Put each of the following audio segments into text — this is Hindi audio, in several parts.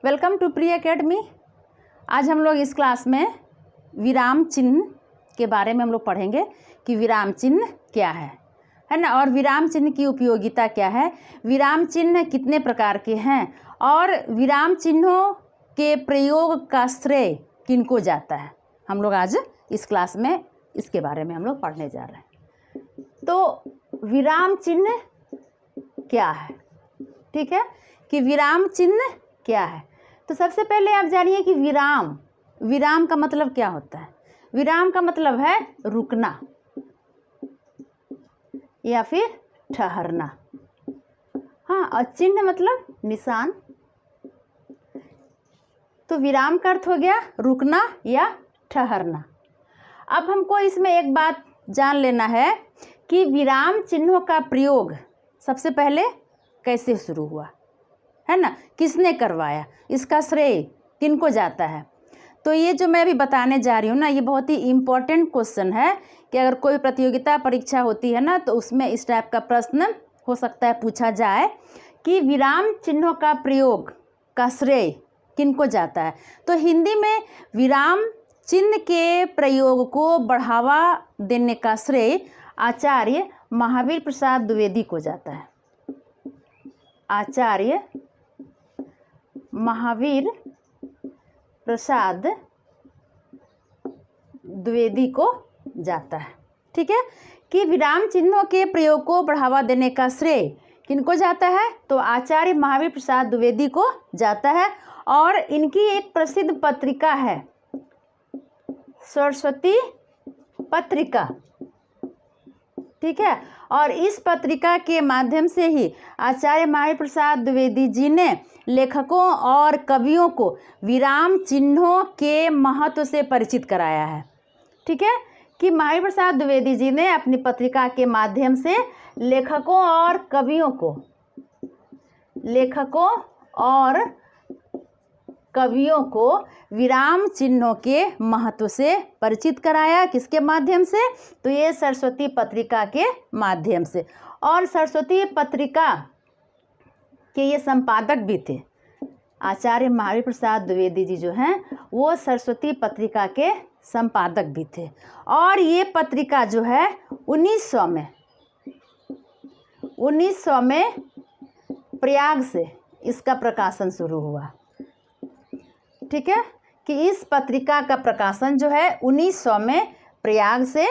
Welcome to pre academy. आज हम लोग इस क्लास में विराम चिन्ह के बारे में हम लोग पढ़ेंगे कि विराम चिन्ह क्या है ना, और विराम चिन्ह की उपयोगिता क्या है, विराम चिन्ह कितने प्रकार के हैं और विराम चिन्हों के प्रयोग का श्रेय किनको जाता है। हम लोग आज इस क्लास में इसके बारे में हम लोग पढ़ने जा रहे हैं। तो विराम चिन्ह क्या है, ठीक है, कि विराम चिन्ह क्या है। तो सबसे पहले आप जानिए कि विराम का मतलब क्या होता है। विराम का मतलब है रुकना या फिर ठहरना। हाँ, और चिन्ह मतलब निशान। तो विराम का अर्थ हो गया रुकना या ठहरना। अब हमको इसमें एक बात जान लेना है कि विराम चिन्हों का प्रयोग सबसे पहले कैसे शुरू हुआ है ना, किसने करवाया, इसका श्रेय किनको जाता है। तो ये जो मैं अभी बताने जा रही हूँ ना, ये बहुत ही इम्पोर्टेंट क्वेश्चन है कि अगर कोई प्रतियोगिता परीक्षा होती है ना, तो उसमें इस टाइप का प्रश्न हो सकता है पूछा जाए कि विराम चिन्हों का प्रयोग का श्रेय किनको जाता है। तो हिंदी में विराम चिन्ह के प्रयोग को बढ़ावा देने का श्रेय आचार्य महावीर प्रसाद द्विवेदी को जाता है। आचार्य महावीर प्रसाद द्विवेदी को जाता है, ठीक है, कि विराम चिन्हों के प्रयोग को बढ़ावा देने का श्रेय किनको जाता है। तो आचार्य महावीर प्रसाद द्विवेदी को जाता है। और इनकी एक प्रसिद्ध पत्रिका है सरस्वती पत्रिका, ठीक है, और इस पत्रिका के माध्यम से ही आचार्य महावीर प्रसाद द्विवेदी जी ने लेखकों और कवियों को विराम चिन्हों के महत्व से परिचित कराया है, ठीक है, कि महावीर प्रसाद द्विवेदी जी ने अपनी पत्रिका के माध्यम से लेखकों और कवियों को विराम चिन्हों के महत्व से परिचित कराया। किसके माध्यम से? तो ये सरस्वती पत्रिका के माध्यम से। और सरस्वती पत्रिका के ये संपादक भी थे। आचार्य महावीर प्रसाद द्विवेदी जी जो हैं वो सरस्वती पत्रिका के संपादक भी थे। और ये पत्रिका जो है 1900 में प्रयाग से इसका प्रकाशन शुरू हुआ, ठीक है, कि इस पत्रिका का प्रकाशन जो है 1900 में प्रयाग से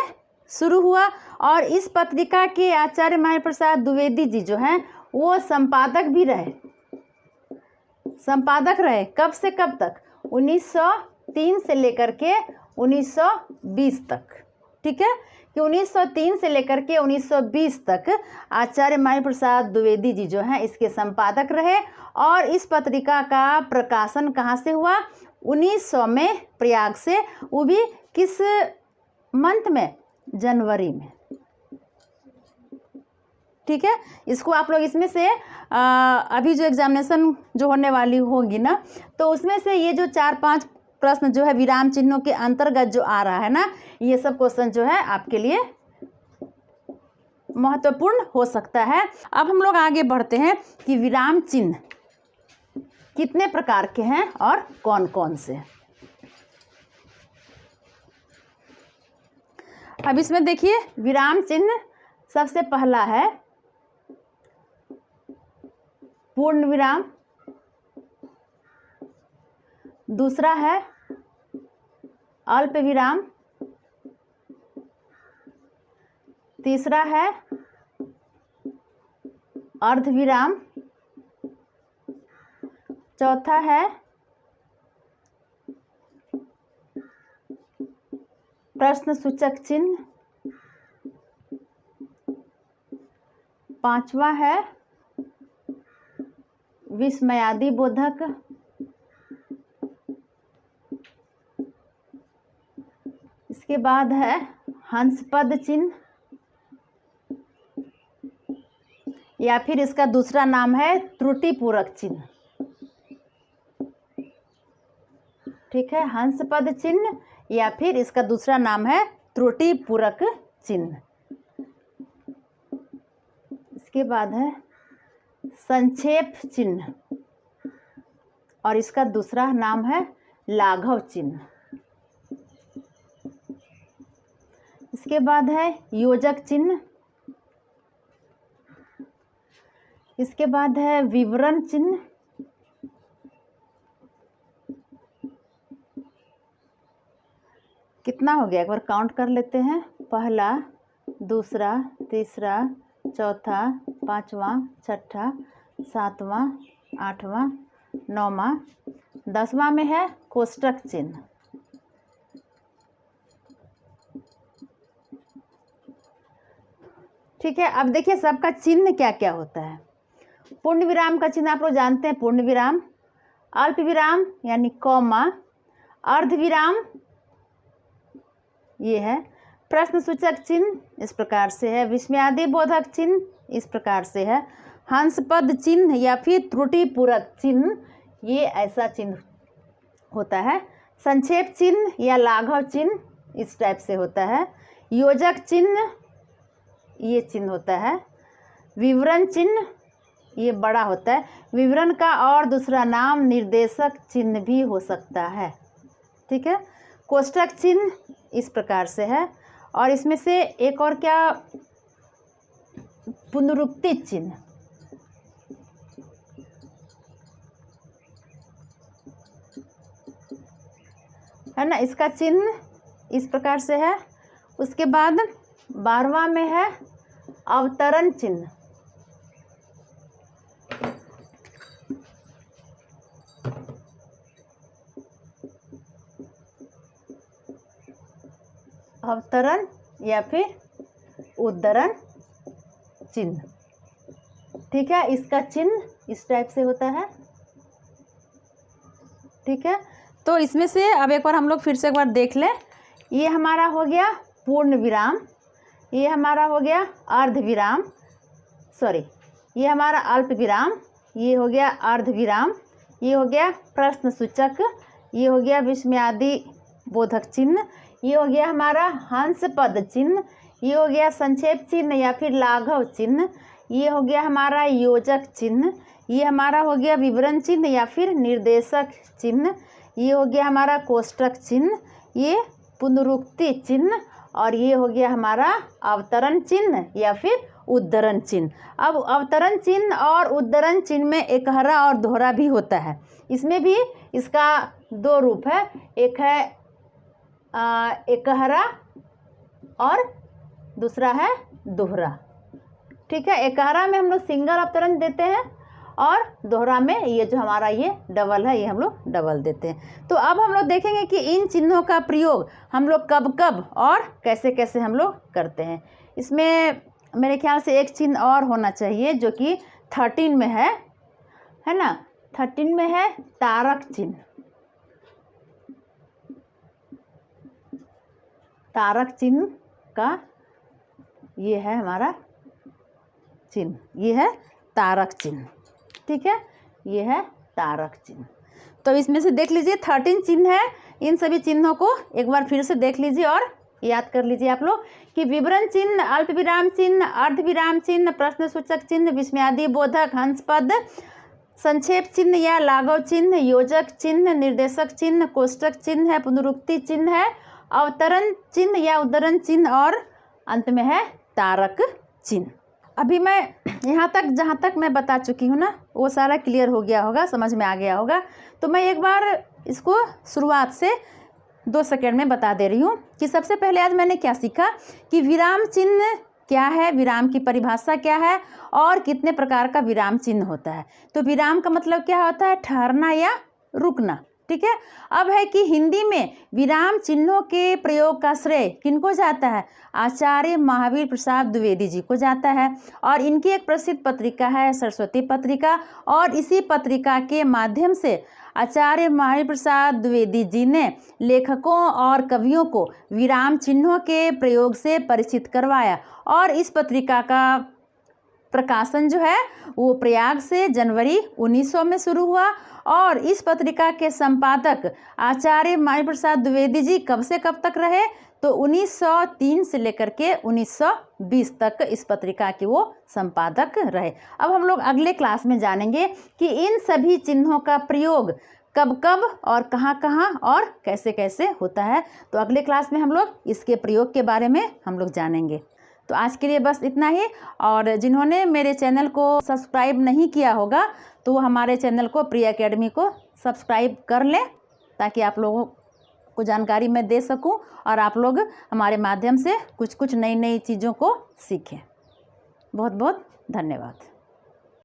शुरू हुआ। और इस पत्रिका के आचार्य महावीर प्रसाद द्विवेदी जी जो हैं वो संपादक भी रहे। संपादक रहे कब से कब तक? 1903 से लेकर के 1920 तक, ठीक है, कि 1903 से लेकर के 1920 तक आचार्य महावीर प्रसाद द्विवेदी जी जो हैं इसके संपादक रहे। और इस पत्रिका का प्रकाशन कहाँ से हुआ? 1900 में प्रयाग से, वो भी किस मंथ में? जनवरी में, ठीक है। इसको आप लोग इसमें से अभी जो एग्जामिनेशन जो होने वाली होगी ना, तो उसमें से ये जो 4-5 प्रश्न जो है विराम चिन्हों के अंतर्गत जो आ रहा है ना, ये सब क्वेश्चन जो है आपके लिए महत्वपूर्ण हो सकता है। अब हम लोग आगे बढ़ते हैं कि विराम चिन्ह कितने प्रकार के हैं और कौन कौन से। अब इसमें देखिए विराम चिन्ह सबसे पहला है पूर्ण विराम, दूसरा है अल्प विराम, तीसरा है अर्ध विराम, चौथा है प्रश्न सूचक चिन्ह, पांचवा है विस्मयादि बोधक, इसके बाद है हंसपद चिन्ह, या फिर इसका दूसरा नाम है त्रुटिपूरक चिन्ह, ठीक है, हंसपद चिन्ह या फिर इसका दूसरा नाम है त्रुटिपूरक चिन्ह। इसके बाद है संक्षेप चिन्ह और इसका दूसरा नाम है लाघव चिन्ह। इसके बाद है योजक चिन्ह। इसके बाद है विवरण चिन्ह। कितना हो गया, एक बार काउंट कर लेते हैं। पहला, दूसरा, तीसरा, चौथा, पांचवा, छठा, सातवां, आठवां, नौवां, 10वां में है कोष्टक चिन्ह। ठीक है, अब देखिए सबका चिन्ह क्या क्या होता है। पूर्ण विराम का चिन्ह आप लोग जानते हैं, पूर्ण विराम, अल्प विराम यानी कॉमा, अर्ध विराम ये है, प्रश्न सूचक चिन्ह इस प्रकार से है, विस्मयादि बोधक चिन्ह इस प्रकार से है, हंसपद चिन्ह या फिर त्रुटि पूरक चिन्ह ये ऐसा चिन्ह होता है, संक्षेप चिन्ह या लाघव चिन्ह इस टाइप से होता है, योजक चिन्ह ये चिन्ह होता है, विवरण चिन्ह ये बड़ा होता है, विवरण का और दूसरा नाम निर्देशक चिन्ह भी हो सकता है। ठीक है, कोष्टक चिन्ह इस प्रकार से है, और इसमें से एक और क्या, पुनरुक्ति चिन्ह। है ना, इसका चिन्ह इस प्रकार से है। उसके बाद 12वां में है अवतरण चिन्ह। अवतरण या फिर उद्धरण चिन्ह। ठीक है, इसका चिन्ह इस टाइप से होता है। ठीक है, तो इसमें से अब एक बार हम लोग फिर से एक बार देख लें। ये हमारा हो गया पूर्ण विराम, ये हमारा हो गया अर्ध विराम, सॉरी ये हमारा अल्प विराम, ये हो गया अर्ध विराम, ये हो गया प्रश्न सूचक, ये हो गया विस्मयादि बोधक चिन्ह, ये हो गया हमारा हंस पद चिन्ह, ये हो गया संक्षेप चिन्ह या फिर लाघव चिन्ह, ये हो गया हमारा योजक चिन्ह, ये हमारा हो गया विवरण चिन्ह या फिर निर्देशक चिन्ह, ये हो गया हमारा कोष्टक चिन्ह, ये पुनरुक्ति चिन्ह, और ये हो गया हमारा अवतरण चिन्ह या फिर उद्धरण चिन्ह। अब अवतरण चिन्ह और उद्धरण चिन्ह में एकहरा और दोहरा भी होता है। इसमें भी इसका दो रूप है, एक है एकहरा और दूसरा है दोहरा। ठीक है, एकहरा में हम लोग सिंगल अवतरण देते हैं और दोहरा में ये जो हमारा ये डबल है ये हम लोग डबल देते हैं। तो अब हम लोग देखेंगे कि इन चिन्हों का प्रयोग हम लोग कब कब और कैसे कैसे हम लोग करते हैं। इसमें मेरे ख्याल से एक चिन्ह और होना चाहिए जो कि 13 में है ना, 13 में है तारक चिन्ह। तारक चिन्ह का ये है हमारा चिन्ह, ये है तारक चिन्ह। ठीक है, ये है तारक चिन्ह। तो इसमें से देख लीजिए 13 चिन्ह है, इन सभी चिन्हों को एक बार फिर से देख लीजिए और याद कर लीजिए आप लोग कि विवरण चिन्ह, अल्प विराम चिन्ह, अर्ध विराम चिन्ह, प्रश्न सूचक चिन्ह, विस्मयादि बोधक, हंस पद, संक्षेप चिन्ह या लाघव चिन्ह, योजक चिन्ह, निर्देशक चिन्ह, कोष्टक चिन्ह है, पुनरुक्ति चिन्ह है, अवतरण चिन्ह या उद्धरण चिन्ह, और अंत में है तारक चिन्ह। अभी मैं यहाँ तक जहाँ तक मैं बता चुकी हूँ ना वो सारा क्लियर हो गया होगा, समझ में आ गया होगा। तो मैं एक बार इसको शुरुआत से 2 सेकंड में बता दे रही हूँ कि सबसे पहले आज मैंने क्या सीखा कि विराम चिन्ह क्या है, विराम की परिभाषा क्या है और कितने प्रकार का विराम चिन्ह होता है। तो विराम का मतलब क्या होता है, ठहरना या रुकना। ठीक है, अब है कि हिंदी में विराम चिन्हों के प्रयोग का श्रेय किनको जाता है, आचार्य महावीर प्रसाद द्विवेदी जी को जाता है। और इनकी एक प्रसिद्ध पत्रिका है सरस्वती पत्रिका, और इसी पत्रिका के माध्यम से आचार्य महावीर प्रसाद द्विवेदी जी ने लेखकों और कवियों को विराम चिन्हों के प्रयोग से परिचित करवाया। और इस पत्रिका का प्रकाशन जो है वो प्रयाग से जनवरी 1900 में शुरू हुआ, और इस पत्रिका के संपादक आचार्य महावीर प्रसाद द्विवेदी जी कब से कब तक रहे, तो 1903 से लेकर के 1920 तक इस पत्रिका के वो संपादक रहे। अब हम लोग अगले क्लास में जानेंगे कि इन सभी चिन्हों का प्रयोग कब कब और कहाँ कहाँ और कैसे कैसे होता है। तो अगले क्लास में हम लोग इसके प्रयोग के बारे में हम लोग जानेंगे। तो आज के लिए बस इतना ही। और जिन्होंने मेरे चैनल को सब्सक्राइब नहीं किया होगा तो वो हमारे चैनल को प्रिया एकेडमी को सब्सक्राइब कर लें, ताकि आप लोगों को जानकारी मैं दे सकूं और आप लोग हमारे माध्यम से कुछ कुछ नई नई चीज़ों को सीखें। बहुत बहुत धन्यवाद।